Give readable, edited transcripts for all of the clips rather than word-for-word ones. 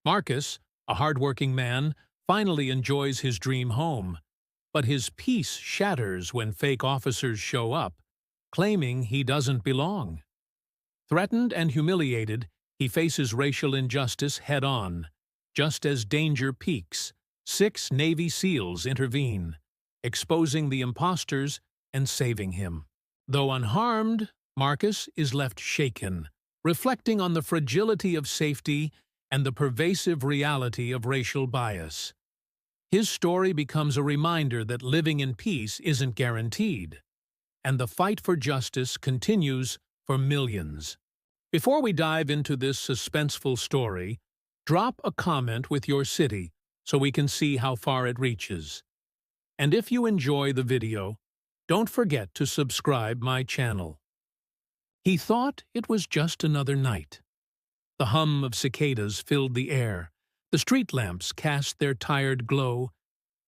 Marcus, a hard-working man, finally enjoys his dream home, but his peace shatters when fake officers show up, claiming he doesn't belong. Threatened and humiliated, he faces racial injustice head-on. Just as danger peaks, 6 Navy SEALs intervene, exposing the imposters and saving him. Though unharmed, Marcus is left shaken, reflecting on the fragility of safety and the pervasive reality of racial bias. His story becomes a reminder that living in peace isn't guaranteed, and the fight for justice continues for millions. Before we dive into this suspenseful story, drop a comment with your city so we can see how far it reaches. And if you enjoy the video, don't forget to subscribe my channel. He thought it was just another night. The hum of cicadas filled the air, the street lamps cast their tired glow,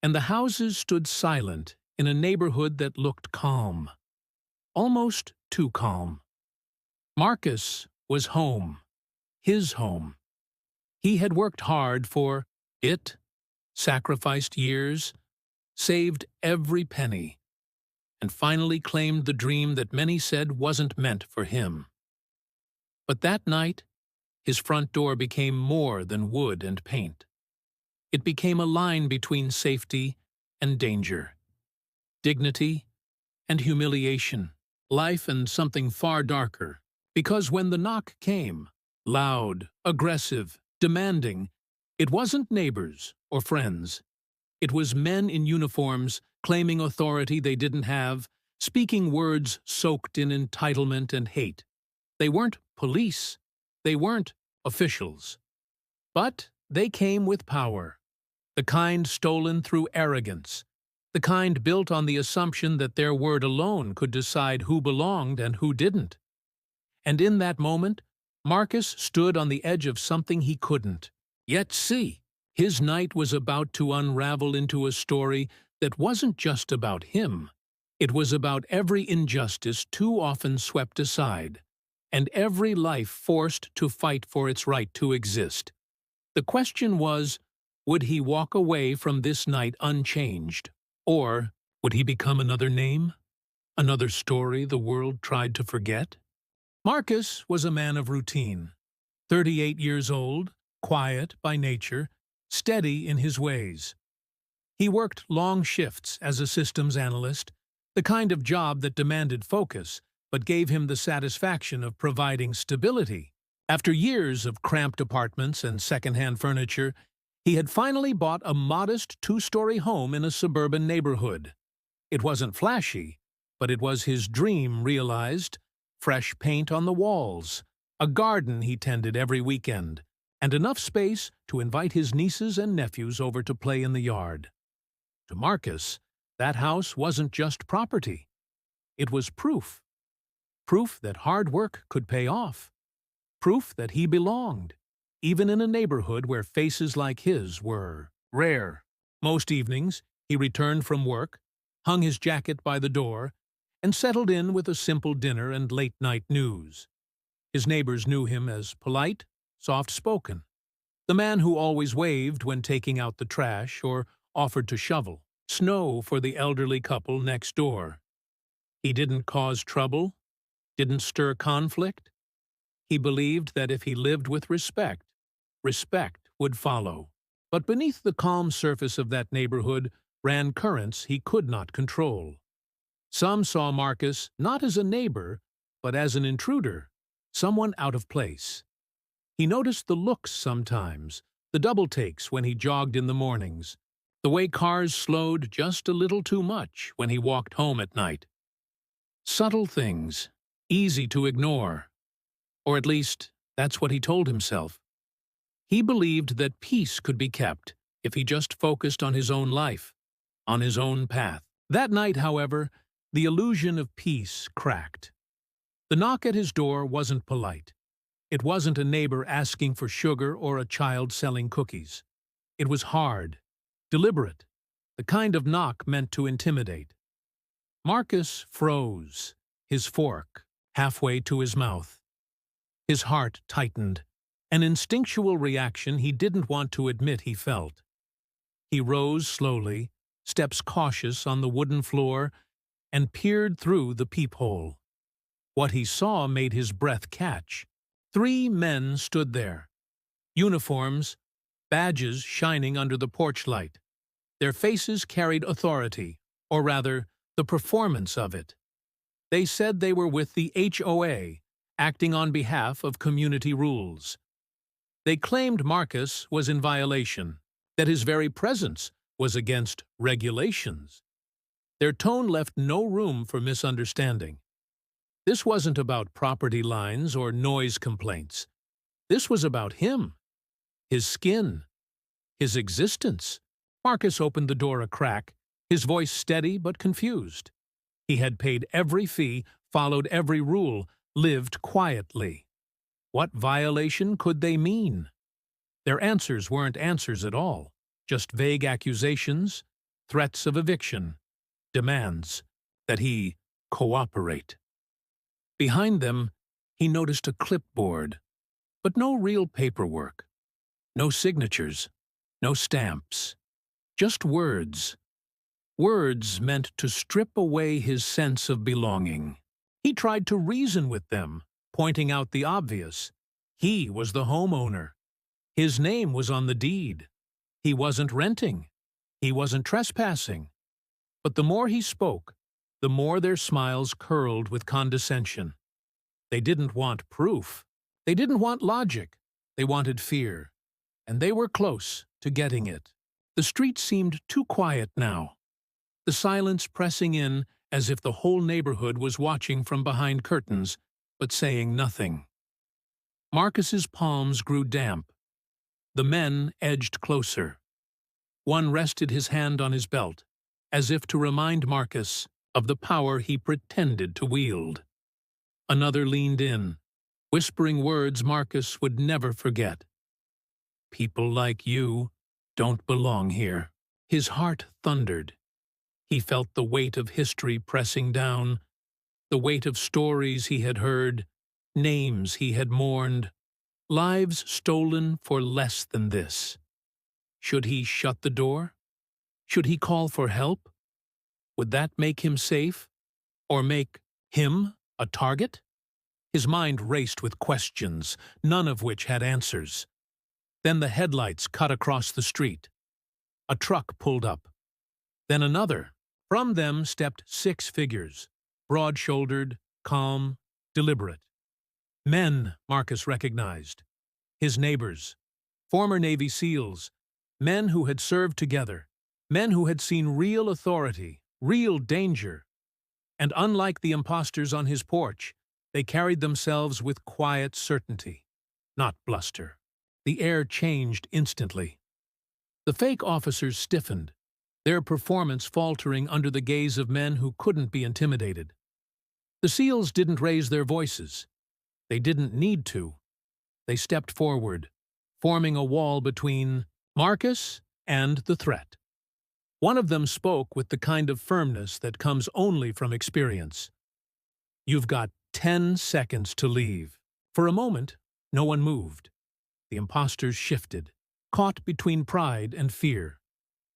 and the houses stood silent in a neighborhood that looked calm. Almost too calm. Marcus was home. His home. He had worked hard for it, sacrificed years, saved every penny, and finally claimed the dream that many said wasn't meant for him. But that night, his front door became more than wood and paint. It became a line between safety and danger, dignity and humiliation, life and something far darker. Because when the knock came, loud, aggressive, demanding, it wasn't neighbors or friends. It was men in uniforms claiming authority they didn't have, speaking words soaked in entitlement and hate. They weren't police. They weren't officials. But they came with power, the kind stolen through arrogance, the kind built on the assumption that their word alone could decide who belonged and who didn't. And in that moment, Marcus stood on the edge of something he couldn't yet see. His night was about to unravel into a story that wasn't just about him. It was about every injustice too often swept aside, and every life forced to fight for its right to exist. The question was, would he walk away from this night unchanged? Or would he become another name? Another story the world tried to forget? Marcus was a man of routine. 38 years old, quiet by nature, steady in his ways. He worked long shifts as a systems analyst, the kind of job that demanded focus, but gave him the satisfaction of providing stability. After years of cramped apartments and second-hand furniture, he had finally bought a modest 2-story home in a suburban neighborhood. It wasn't flashy, but it was his dream realized. Fresh paint on the walls, a garden he tended every weekend, and enough space to invite his nieces and nephews over to play in the yard. To Marcus, that house wasn't just property. It was proof. Proof that hard work could pay off. Proof that he belonged, even in a neighborhood where faces like his were rare. Most evenings, he returned from work, hung his jacket by the door, and settled in with a simple dinner and late-night news. His neighbors knew him as polite, soft-spoken, the man who always waved when taking out the trash or offered to shovel snow for the elderly couple next door. He didn't cause trouble, didn't stir conflict. He believed that if he lived with respect, respect would follow. But beneath the calm surface of that neighborhood ran currents he could not control. Some saw Marcus not as a neighbor, but as an intruder, someone out of place. He noticed the looks sometimes, the double-takes when he jogged in the mornings, the way cars slowed just a little too much when he walked home at night. Subtle things, easy to ignore. Or at least, that's what he told himself. He believed that peace could be kept if he just focused on his own life, on his own path. That night, however, the illusion of peace cracked. The knock at his door wasn't polite. It wasn't a neighbor asking for sugar or a child selling cookies. It was hard, deliberate, the kind of knock meant to intimidate. Marcus froze, his fork halfway to his mouth. His heart tightened, an instinctual reaction he didn't want to admit he felt. He rose slowly, steps cautious on the wooden floor, and peered through the peephole. What he saw made his breath catch. 3 men stood there. Uniforms, badges shining under the porch light. Their faces carried authority, or rather, the performance of it. They said they were with the HOA, acting on behalf of community rules. They claimed Marcus was in violation, that his very presence was against regulations. Their tone left no room for misunderstanding. This wasn't about property lines or noise complaints. This was about him, his skin, his existence. Marcus opened the door a crack, his voice steady but confused. He had paid every fee, followed every rule, lived quietly. What violation could they mean? Their answers weren't answers at all, just vague accusations, threats of eviction, demands that he cooperate. Behind them, he noticed a clipboard, but no real paperwork, no signatures, no stamps, just words. Words meant to strip away his sense of belonging. He tried to reason with them, pointing out the obvious. He was the homeowner. His name was on the deed. He wasn't renting. He wasn't trespassing. But the more he spoke, the more their smiles curled with condescension. They didn't want proof. They didn't want logic. They wanted fear. And they were close to getting it. The street seemed too quiet now, the silence pressing in as if the whole neighborhood was watching from behind curtains, but saying nothing. Marcus's palms grew damp. The men edged closer. One rested his hand on his belt, as if to remind Marcus of the power he pretended to wield. Another leaned in, whispering words Marcus would never forget. "People like you don't belong here." His heart thundered. He felt the weight of history pressing down, the weight of stories he had heard, names he had mourned, lives stolen for less than this. Should he shut the door? Should he call for help? Would that make him safe? Or make him a target? His mind raced with questions, none of which had answers. Then the headlights cut across the street. A truck pulled up. Then another. From them stepped 6 figures, broad-shouldered, calm, deliberate. Men, Marcus recognized. His neighbors. Former Navy SEALs. Men who had served together. Men who had seen real authority, real danger. And unlike the imposters on his porch, they carried themselves with quiet certainty, not bluster. The air changed instantly. The fake officers stiffened, their performance faltering under the gaze of men who couldn't be intimidated. The SEALs didn't raise their voices. They didn't need to. They stepped forward, forming a wall between Marcus and the threat. One of them spoke with the kind of firmness that comes only from experience. "You've got 10 seconds to leave." For a moment, no one moved. The imposters shifted, caught between pride and fear.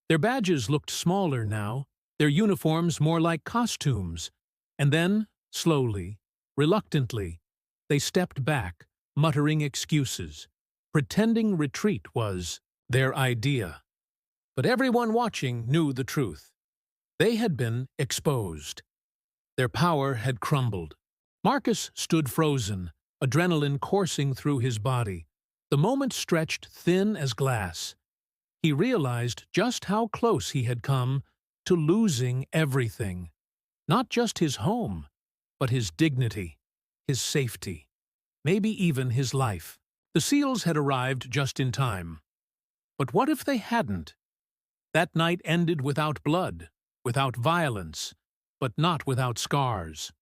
Their badges looked smaller now, their uniforms more like costumes. And then, slowly, reluctantly, they stepped back, muttering excuses, pretending retreat was their idea. But everyone watching knew the truth. They had been exposed. Their power had crumbled. Marcus stood frozen, adrenaline coursing through his body. The moment stretched thin as glass. He realized just how close he had come to losing everything. Not just his home, but his dignity, his safety, maybe even his life. The SEALs had arrived just in time. But what if they hadn't? That night ended without blood, without violence, but not without scars.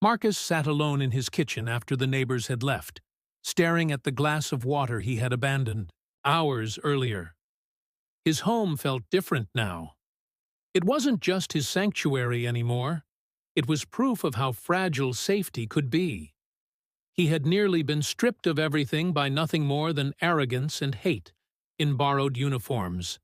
Marcus sat alone in his kitchen after the neighbors had left, staring at the glass of water he had abandoned hours earlier. His home felt different now. It wasn't just his sanctuary anymore. It was proof of how fragile safety could be. He had nearly been stripped of everything by nothing more than arrogance and hate, in borrowed uniforms.